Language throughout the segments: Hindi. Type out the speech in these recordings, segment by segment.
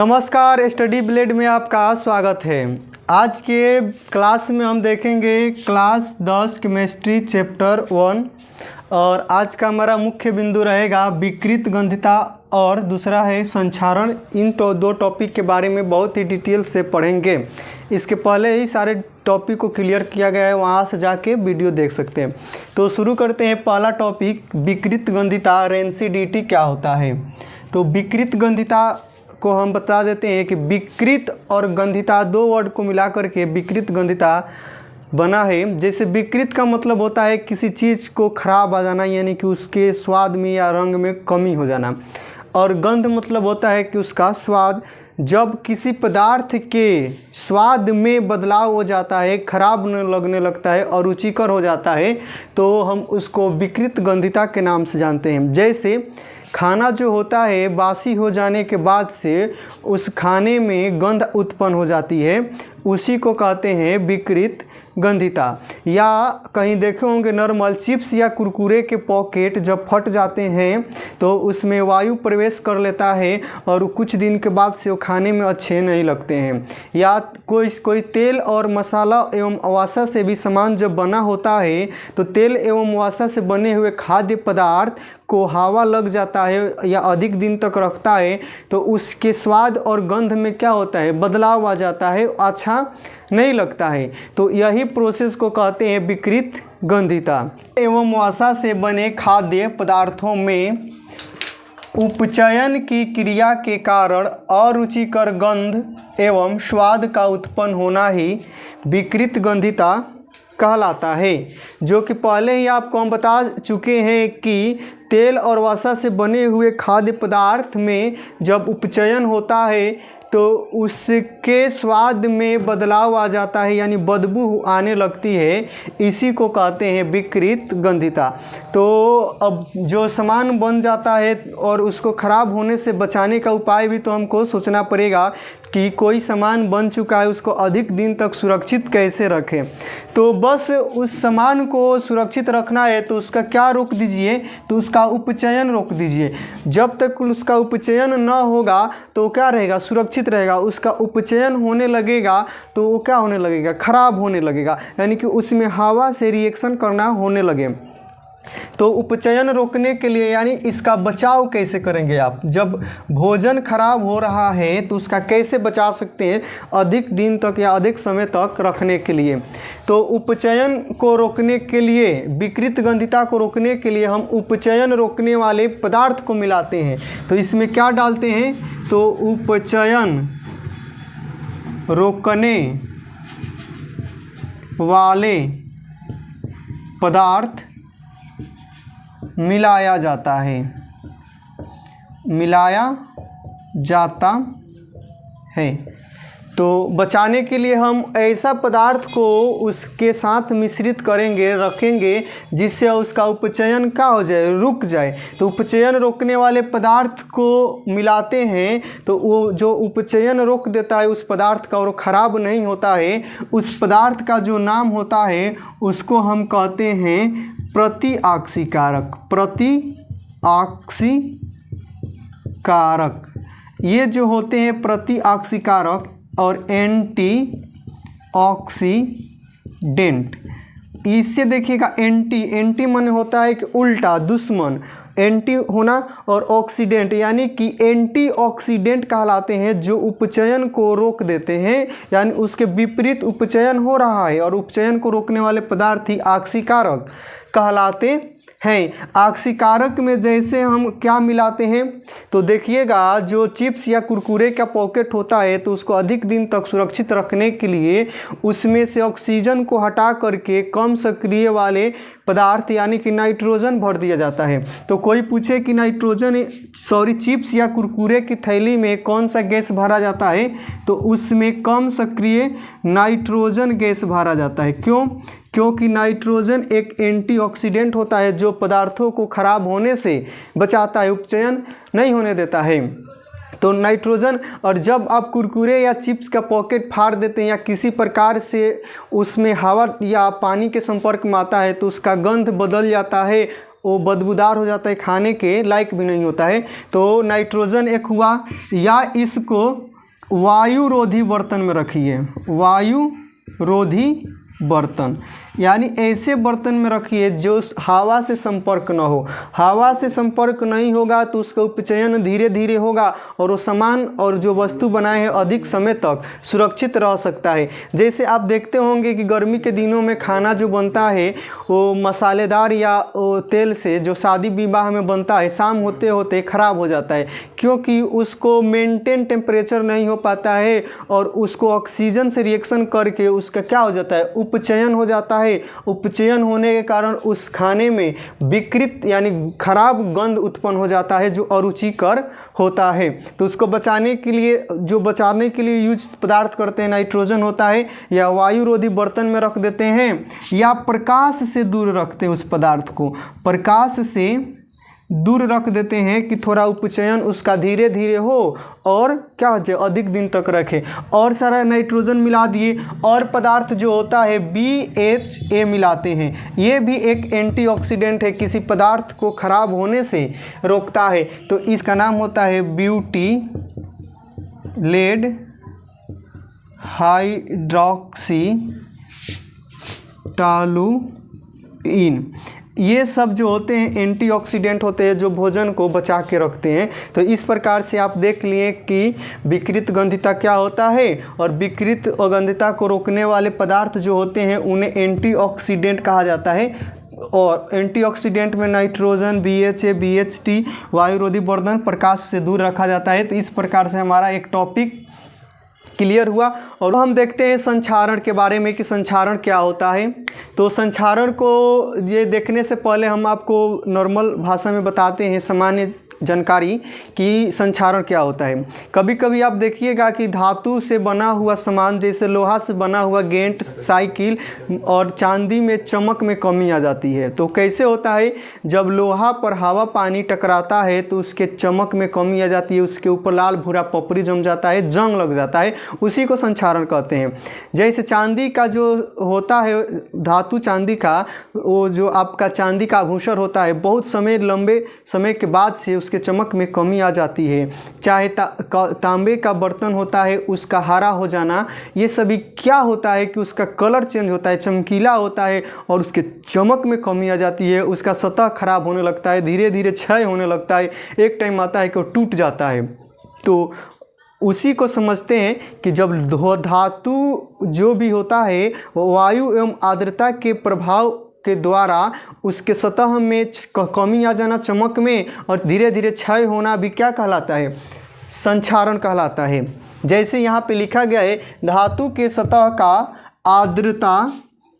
नमस्कार, स्टडी ब्लेड में आपका स्वागत है। आज के क्लास में हम देखेंगे क्लास 10 केमिस्ट्री चैप्टर 1 और आज का हमारा मुख्य बिंदु रहेगा विकृत गंधिता और दूसरा है संक्षारण। इन दो टॉपिक के बारे में बहुत ही डिटेल से पढ़ेंगे। इसके पहले ही सारे टॉपिक को क्लियर किया गया है, वहाँ से जाके वीडियो देख सकते हैं। तो शुरू करते हैं। पहला टॉपिक विकृत गंधिता, रेंसिडिटी क्या होता है। तो विकृत गंधिता को हम बता देते हैं कि विकृत और गंधिता दो वर्ड को मिलाकर के विकृत गंधिता बना है। जैसे विकृत का मतलब होता है किसी चीज़ को खराब आ जाना, यानी कि उसके स्वाद में या रंग में कमी हो जाना, और गंध मतलब होता है कि उसका स्वाद। जब किसी पदार्थ के स्वाद में बदलाव हो जाता है, खराब लगने लगता है और रुचिकर हो जाता है, तो हम उसको विकृत गंधिता के नाम से जानते हैं। जैसे खाना जो होता है बासी हो जाने के बाद से उस खाने में गंध उत्पन्न हो जाती है, उसी को कहते हैं विकृत गंधिता। या कहीं देखे होंगे नॉर्मल चिप्स या कुरकुरे के पॉकेट जब फट जाते हैं तो उसमें वायु प्रवेश कर लेता है और कुछ दिन के बाद से वो खाने में अच्छे नहीं लगते हैं। या कोई तेल और मसाला एवं वसा से भी सामान जब बना होता है तो तेल एवं वसा से बने हुए खाद्य पदार्थ को हवा लग जाता है या अधिक दिन तक रखता है तो उसके स्वाद और गंध में क्या होता है, बदलाव आ जाता है, अच्छा नहीं लगता है। तो यही प्रोसेस को कहते हैं विकृत गंधिता। एवं वसा से बने खाद्य पदार्थों में उपचयन की क्रिया के कारण अरुचिकर गंध एवं स्वाद का उत्पन्न होना ही विकृत गंधिता कहलाता है। जो कि पहले ही आपको हम बता चुके हैं कि तेल और वसा से बने हुए खाद्य पदार्थ में जब उपचयन होता है तो उसके स्वाद में बदलाव आ जाता है, यानी बदबू आने लगती है। इसी को कहते हैं विकृत गंधिता। तो अब जो सामान बन जाता है और उसको ख़राब होने से बचाने का उपाय भी तो हमको सोचना पड़ेगा कि कोई सामान बन चुका है उसको अधिक दिन तक सुरक्षित कैसे रखें। तो बस उस सामान को सुरक्षित रखना है तो उसका क्या रोक दीजिए, तो उसका उपचयन रोक दीजिए। जब तक उसका उपचयन न होगा तो क्या रहेगा, सुरक्षित रहेगा। उसका उपचयन होने लगेगा तो वो क्या होने लगेगा, खराब होने लगेगा, यानी कि उसमें हवा से रिएक्शन करना होने लगे। तो उपचयन रोकने के लिए यानी इसका बचाव कैसे करेंगे आप, जब भोजन खराब हो रहा है तो उसका कैसे बचा सकते हैं अधिक दिन तक या अधिक समय तक रखने के लिए। तो उपचयन को रोकने के लिए, विकृत गंधिता को रोकने के लिए हम उपचयन रोकने वाले पदार्थ को मिलाते हैं। तो इसमें क्या डालते हैं, तो उपचयन रोकने वाले पदार्थ मिलाया जाता है, मिलाया जाता है। तो बचाने के लिए हम ऐसा पदार्थ को उसके साथ मिश्रित करेंगे, रखेंगे, जिससे उसका उपचयन क्या हो जाए, रुक जाए। तो उपचयन रोकने वाले पदार्थ को मिलाते हैं तो वो जो उपचयन रोक देता है उस पदार्थ का और वो खराब नहीं होता है, उस पदार्थ का जो नाम होता है उसको हम कहते हैं प्रतिऑक्सीकारक। प्रतिऑक्सीकारक ये जो होते हैं प्रतिऑक्सीकारक और एंटीऑक्सीडेंट। इससे देखिएगा एंटी माने होता है कि उल्टा, दुश्मन, एंटी होना, और ऑक्सीडेंट यानी कि एंटीऑक्सीडेंट कहलाते हैं, जो उपचयन को रोक देते हैं, यानी उसके विपरीत उपचयन हो रहा है और उपचयन को रोकने वाले पदार्थ ही ऑक्सीकारक कहलाते हैं। ऑक्सीकारक में जैसे हम क्या मिलाते हैं, तो देखिएगा जो चिप्स या कुरकुरे का पॉकेट होता है तो उसको अधिक दिन तक सुरक्षित रखने के लिए उसमें से ऑक्सीजन को हटा करके कम सक्रिय वाले पदार्थ यानी कि नाइट्रोजन भर दिया जाता है। तो कोई पूछे कि चिप्स या कुरकुरे की थैली में कौन सा गैस भरा जाता है, तो उसमें कम सक्रिय नाइट्रोजन गैस भरा जाता है। क्यों? क्योंकि नाइट्रोजन एक एंटीऑक्सीडेंट होता है जो पदार्थों को खराब होने से बचाता है, उपचयन नहीं होने देता है। तो नाइट्रोजन, और जब आप कुरकुरे या चिप्स का पॉकेट फाड़ देते हैं या किसी प्रकार से उसमें हवा या पानी के संपर्क में आता है तो उसका गंध बदल जाता है, वो बदबूदार हो जाता है, खाने के लायक भी नहीं होता है। तो नाइट्रोजन एक हुआ, या इसको वायुरोधी बर्तन में रखिए, वायुरोधी बर्तन यानी ऐसे बर्तन में रखिए जो हवा से संपर्क न हो। हवा से संपर्क नहीं होगा तो उसका उपचयन धीरे धीरे होगा और वो सामान और जो वस्तु बनाए हैं अधिक समय तक सुरक्षित रह सकता है। जैसे आप देखते होंगे कि गर्मी के दिनों में खाना जो बनता है वो मसालेदार या वो तेल से जो शादी विवाह में बनता है शाम होते होते ख़राब हो जाता है, क्योंकि उसको मेंटेन टेम्परेचर नहीं हो पाता है और उसको ऑक्सीजन से रिएक्शन करके उसका क्या हो जाता है, उपचयन हो जाता है। उपचयन होने के कारण उस खाने में विकृत यानी खराब गंध उत्पन्न हो जाता है जो अरुचिकर होता है। तो उसको बचाने के लिए यूज पदार्थ करते हैं नाइट्रोजन होता है, या वायुरोधी बर्तन में रख देते हैं, या प्रकाश से दूर रखते हैं। उस पदार्थ को प्रकाश से दूर रख देते हैं कि थोड़ा उपचयन उसका धीरे धीरे हो और क्या हो जाए, अधिक दिन तक रखे। और सारा नाइट्रोजन मिला दिए और पदार्थ जो होता है BHA मिलाते हैं। ये भी एक एंटीऑक्सीडेंट है, किसी पदार्थ को खराब होने से रोकता है। तो इसका नाम होता है ब्यूटीलेड हाइड्रॉक्सी टॉलुइन। ये सब जो होते हैं एंटीऑक्सीडेंट होते हैं जो भोजन को बचा के रखते हैं। तो इस प्रकार से आप देख लिए कि विकृत गंधिता क्या होता है और विकृत गंधिता को रोकने वाले पदार्थ जो होते हैं उन्हें एंटीऑक्सीडेंट कहा जाता है। और एंटीऑक्सीडेंट में नाइट्रोजन, BHA, BHT, वायुरोधी बर्तन, प्रकाश से दूर रखा जाता है। तो इस प्रकार से हमारा एक टॉपिक क्लियर हुआ। और हम देखते हैं संक्षारण के बारे में कि संक्षारण क्या होता है। तो संक्षारण को ये देखने से पहले हम आपको नॉर्मल भाषा में बताते हैं सामान्य जानकारी कि संक्षारण क्या होता है। कभी कभी आप देखिएगा कि धातु से बना हुआ सामान जैसे लोहा से बना हुआ गेंट, साइकिल और चांदी में चमक में कमी आ जाती है। तो कैसे होता है, जब लोहा पर हवा पानी टकराता है तो उसके चमक में कमी आ जाती है, उसके ऊपर लाल भूरा पपड़ी जम जाता है, जंग लग जाता है, उसी को संक्षारण कहते हैं। जैसे चांदी का जो होता है धातु, चांदी का वो जो आपका चांदी का आभूषण होता है, बहुत लंबे समय के बाद से उसके चमक में कमी आ जाती है। चाहे तांबे का बर्तन होता है उसका हरा हो जाना, ये सभी क्या होता है कि उसका कलर चेंज होता है, चमकीला होता है और उसके चमक में कमी आ जाती है, उसका सतह खराब होने लगता है, धीरे धीरे क्षय होने लगता है, एक टाइम आता है कि वो टूट जाता है। तो उसी को समझते हैं कि जब धातु जो भी होता है वायु एवं आर्द्रता के प्रभाव के द्वारा उसके सतह में कमी आ जाना चमक में और धीरे धीरे क्षय होना भी क्या कहलाता है, संक्षारण कहलाता है। जैसे यहाँ पे लिखा गया है धातु के सतह का आर्द्रता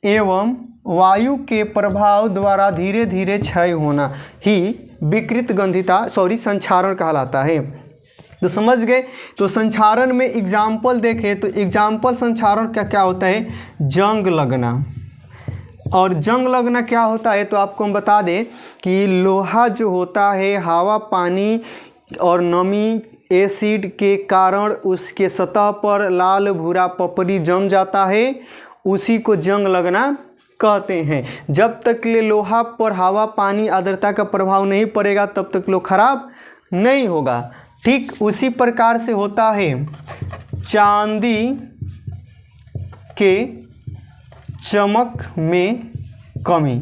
एवं वायु के प्रभाव द्वारा धीरे धीरे क्षय होना ही विकृत गंधिता संक्षारण कहलाता है। तो समझ गए। तो संक्षारण में एग्जाम्पल देखें तो एग्जाम्पल संक्षारण क्या क्या होता है, जंग लगना। और जंग लगना क्या होता है तो आपको हम बता दें कि लोहा जो होता है हवा पानी और नमी एसिड के कारण उसके सतह पर लाल भूरा पपड़ी जम जाता है, उसी को जंग लगना कहते हैं। जब तक ले लोहा पर हवा पानी आर्द्रता का प्रभाव नहीं पड़ेगा तब तक लोहा खराब नहीं होगा। ठीक उसी प्रकार से होता है चांदी के चमक में कमी।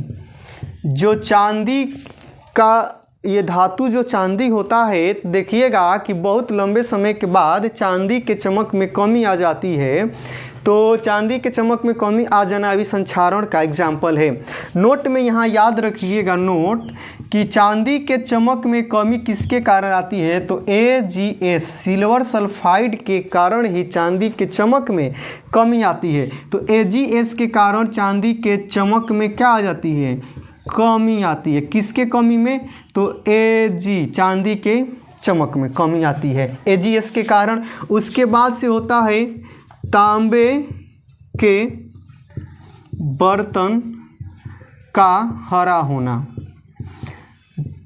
जो चांदी का ये धातु जो चांदी होता है, देखिएगा कि बहुत लंबे समय के बाद चांदी के चमक में कमी आ जाती है। तो चांदी के चमक में कमी आ जाना अभी संक्षारण का एग्जाम्पल है। नोट में यहाँ याद रखिएगा नोट कि चांदी के चमक में कमी किसके कारण आती है तो AgS सिल्वर सल्फाइड के कारण ही चांदी के चमक में कमी आती है। तो AgS के कारण चांदी के चमक में क्या आ जाती है, कमी आती है। किसके कमी में तो Ag चांदी के चमक में कमी आती है AgS के कारण। उसके बाद से होता है तांबे के बर्तन का हरा होना।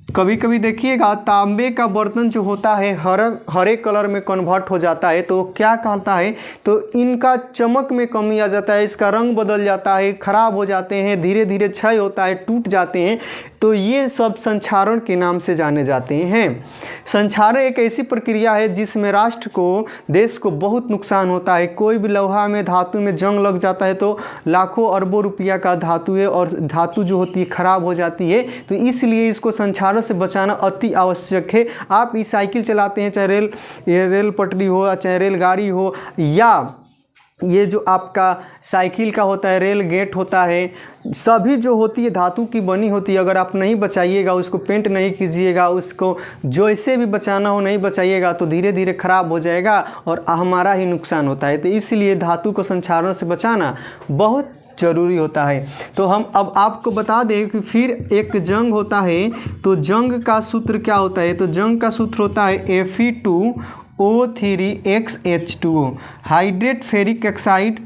कभी कभी देखिएगा तांबे का बर्तन जो होता है हरे कलर में कन्वर्ट हो जाता है, तो क्या कहता है, तो इनका चमक में कमी आ जाता है, इसका रंग बदल जाता है, खराब हो जाते हैं, धीरे धीरे क्षय होता है, टूट जाते हैं। तो ये सब संक्षारण के नाम से जाने जाते हैं। संक्षारण एक ऐसी प्रक्रिया है जिसमें राष्ट्र को, देश को बहुत नुकसान होता है। कोई भी लोहा में, धातु में जंग लग जाता है तो लाखों अरबों रुपया का धातु है और धातु जो होती है खराब हो जाती है। तो इसलिए इसको संक्षारण से बचाना अति आवश्यक है। आप ई साइकिल चलाते हैं, चाहे रेल पटरी हो, चाहे रेलगाड़ी हो, या ये जो आपका साइकिल का होता है रेल गेट होता है, सभी जो होती है धातु की बनी होती है। अगर आप नहीं बचाइएगा, उसको पेंट नहीं कीजिएगा, उसको जैसे भी बचाना हो नहीं बचाइएगा, तो धीरे धीरे ख़राब हो जाएगा और हमारा ही नुकसान होता है। तो इसलिए धातु को संक्षारण से बचाना बहुत ज़रूरी होता है। तो हम अब आपको बता दें कि फिर एक जंग होता है, तो जंग का सूत्र क्या होता है, तो जंग का सूत्र होता है Fe2O3XH2O, हाइड्रेट फेरिक ऑक्साइड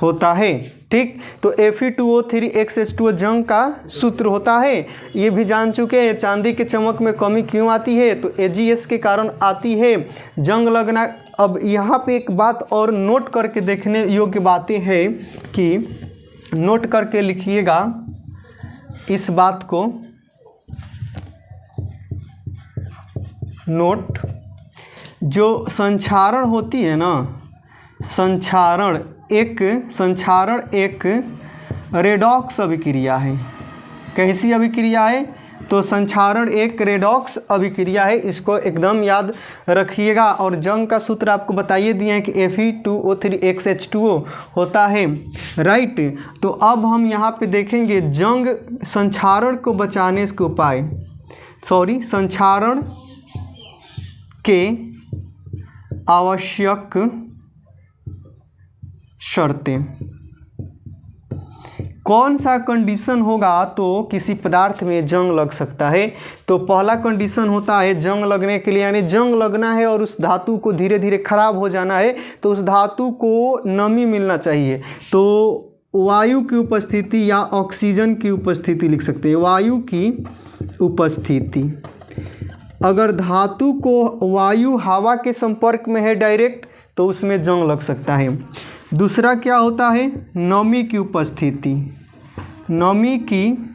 होता है। ठीक, तो Fe2O3XH2O जंग का सूत्र होता है। ये भी जान चुके हैं चांदी के चमक में कमी क्यों आती है, तो AgS के कारण आती है जंग लगना। अब यहाँ पे एक बात और नोट करके देखने योग्य बातें हैं कि नोट करके लिखिएगा इस बात को, नोट, जो संक्षारण होती है ना, संक्षारण एक रेडॉक्स अभिक्रिया है। कैसी अभिक्रिया है, तो संक्षारण एक रेडॉक्स अभिक्रिया है, इसको एकदम याद रखिएगा। और जंग का सूत्र आपको बताइए दिए हैं कि Fe2O3XH2O होता है, राइट। तो अब हम यहाँ पे देखेंगे जंग संक्षारण को बचाने के उपाय, संक्षारण के आवश्यक शर्तें। कौन सा कंडीशन होगा तो किसी पदार्थ में जंग लग सकता है, तो पहला कंडीशन होता है जंग लगने के लिए, यानी जंग लगना है और उस धातु को धीरे धीरे खराब हो जाना है, तो उस धातु को नमी मिलना चाहिए। तो वायु की उपस्थिति या ऑक्सीजन की उपस्थिति लिख सकते हैं, वायु की उपस्थिति। अगर धातु को वायु हवा के संपर्क में है डायरेक्ट, तो उसमें जंग लग सकता है। दूसरा क्या होता है, नमी की उपस्थिति, नमी की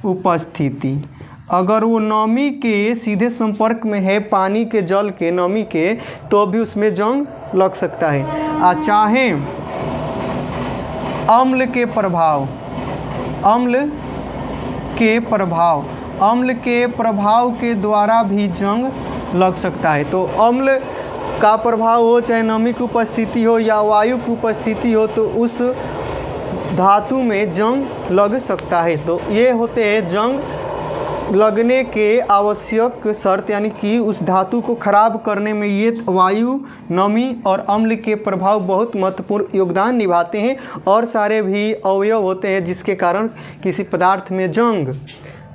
उपस्थिति। अगर वो नमी के सीधे संपर्क में है, पानी के, जल के, नमी के, तो भी उसमें जंग लग सकता है। चाहे अम्ल के प्रभाव, अम्ल के प्रभाव के द्वारा भी जंग लग सकता है। तो अम्ल का प्रभाव हो, चाहे नमी की उपस्थिति हो या वायु की उपस्थिति हो, तो उस धातु में जंग लग सकता है। तो ये होते हैं जंग लगने के आवश्यक शर्त, यानी कि उस धातु को खराब करने में ये वायु, नमी और अम्ल के प्रभाव बहुत महत्वपूर्ण योगदान निभाते हैं। और सारे भी अवयव होते हैं जिसके कारण किसी पदार्थ में जंग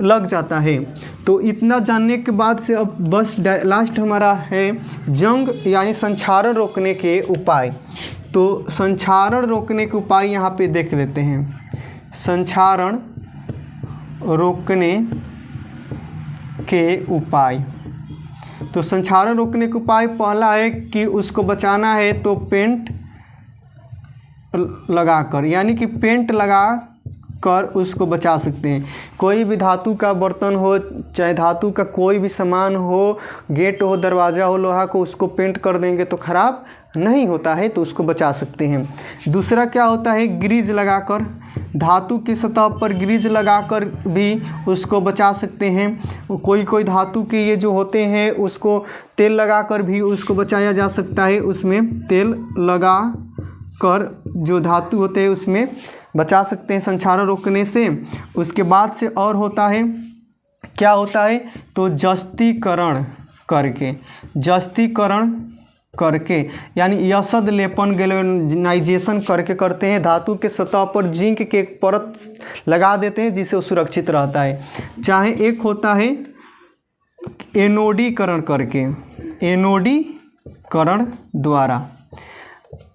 लग जाता है। तो इतना जानने के बाद से अब बस लास्ट हमारा है जंग यानी संक्षारण रोकने के उपाय। तो संक्षारण रोकने के उपाय यहाँ पे देख लेते हैं। संक्षारण रोकने के उपाय, तो संक्षारण रोकने के उपाय पहला है कि उसको बचाना है तो पेंट लगाकर, यानी कि पेंट लगा कर उसको बचा सकते हैं। कोई भी धातु का बर्तन हो, चाहे धातु का कोई भी सामान हो, गेट हो, दरवाज़ा हो, लोहा को, उसको पेंट कर देंगे तो ख़राब नहीं होता है, तो उसको बचा सकते हैं। दूसरा क्या होता है, ग्रीज लगाकर, धातु की सतह पर ग्रीज लगाकर भी उसको बचा सकते हैं। कोई धातु के ये जो होते हैं उसको तेल लगाकर भी उसको बचाया जा सकता है। उसमें तेल लगा कर जो धातु होते हैं उसमें बचा सकते हैं संक्षारण रोकने से। उसके बाद से और होता है, क्या होता है, तो जस्तीकरण करके यानी यसद लेपन, गैल्वेनाइजेशन करके करते हैं। धातु के सतह पर जिंक के एक परत लगा देते हैं जिससे वो सुरक्षित रहता है। चाहे एक होता है एनोडीकरण करके, एनोडीकरण द्वारा।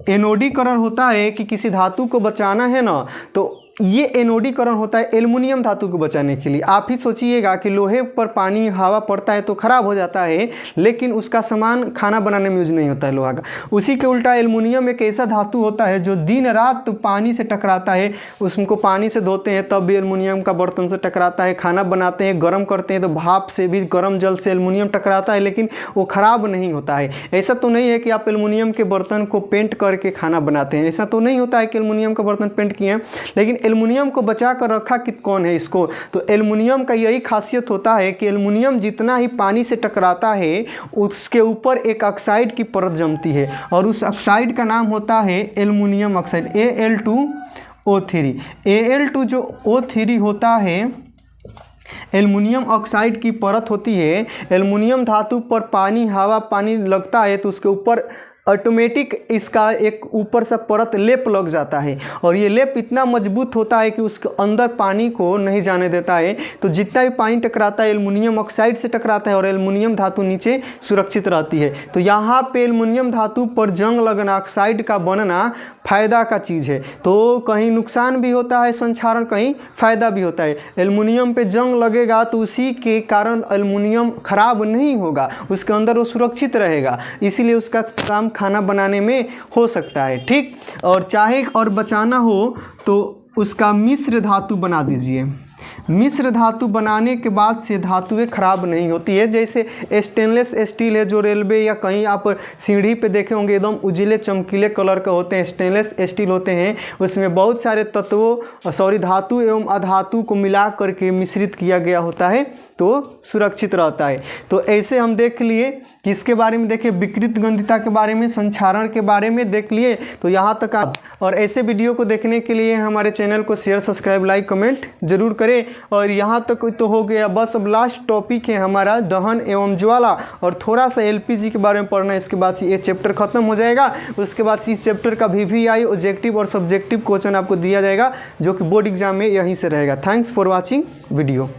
एनोडीकरण होता है कि किसी धातु को बचाना है ना, तो ये एनोडीकरण होता है एल्युमिनियम धातु को बचाने के लिए। आप ही सोचिएगा कि लोहे पर पानी हवा पड़ता है तो खराब हो जाता है, लेकिन उसका सामान खाना बनाने में यूज नहीं होता है लोहा का। उसी के उल्टा एल्युमिनियम एक ऐसा धातु होता है जो दिन रात पानी से टकराता है, उसको पानी से धोते हैं तब भी एल्युमिनियम का बर्तन से टकराता है, खाना बनाते हैं गर्म करते हैं तो भाप से भी गर्म जल से एल्युमिनियम टकराता है, लेकिन वो खराब नहीं होता है। ऐसा तो नहीं है कि आप एल्युमिनियम के बर्तन को पेंट करके खाना बनाते हैं, ऐसा तो नहीं होता है कि एल्युमिनियम का बर्तन पेंट किए हैं, लेकिन एल्युमिनियम को बचा कर रखा कि कौन है इसको। तो एल्युमिनियम का यही खासियत होता है कि एल्युमिनियम जितना ही पानी से टकराता है उसके ऊपर एक ऑक्साइड की परत जमती है और उस ऑक्साइड का नाम होता है एल्युमिनियम ऑक्साइड Al2O3। Al2 जो O3 होता है एल्युमिनियम ऑक्साइड की परत होती है। एल्युमिनियम धातु पर पानी हवा पानी लगता है तो उसके ऊपर ऑटोमेटिक इसका एक ऊपर से परत लेप लग जाता है और ये लेप इतना मजबूत होता है कि उसके अंदर पानी को नहीं जाने देता है। तो जितना भी पानी टकराता है एल्युमिनियम ऑक्साइड से टकराता है और एल्युमिनियम धातु नीचे सुरक्षित रहती है। तो यहाँ पे एल्युमिनियम धातु पर जंग लगना, ऑक्साइड का बनना फ़ायदा का चीज़ है। तो कहीं नुकसान भी होता है संक्षारण, कहीं फ़ायदा भी होता है। एल्युमिनियम पे जंग लगेगा तो उसी के कारण एल्युमिनियम खराब नहीं होगा, उसके अंदर वो सुरक्षित रहेगा, इसीलिए उसका काम खाना बनाने में हो सकता है। ठीक, और चाहे और बचाना हो तो उसका मिश्र धातु बना दीजिए। मिश्र धातु बनाने के बाद से धातुएं खराब नहीं होती है। जैसे स्टेनलेस स्टील है जो रेलवे या कहीं आप सीढ़ी पे देखे होंगे एकदम उजले चमकीले कलर का होते हैं, स्टेनलेस स्टील होते हैं। उसमें बहुत सारे तत्वों धातु एवं अधातु को मिला करके मिश्रित किया गया होता है तो सुरक्षित रहता है। तो ऐसे हम देख लिए कि इसके बारे में देखे, विकृत गंधिता के बारे में, संक्षारण के बारे में देख लिए। तो यहाँ तक आप और ऐसे वीडियो को देखने के लिए हमारे चैनल को शेयर सब्सक्राइब लाइक कमेंट जरूर करें। और यहाँ तक तो हो गया, बस अब लास्ट टॉपिक है हमारा दहन एवं ज्वाला और थोड़ा सा एलपीजी के बारे में पढ़ना है। इसके बाद ये चैप्टर खत्म हो जाएगा। उसके बाद इस चैप्टर का VVI ऑब्जेक्टिव और सब्जेक्टिव क्वेश्चन आपको दिया जाएगा जो कि बोर्ड एग्जाम में यहीं से रहेगा। Thanks for watching video.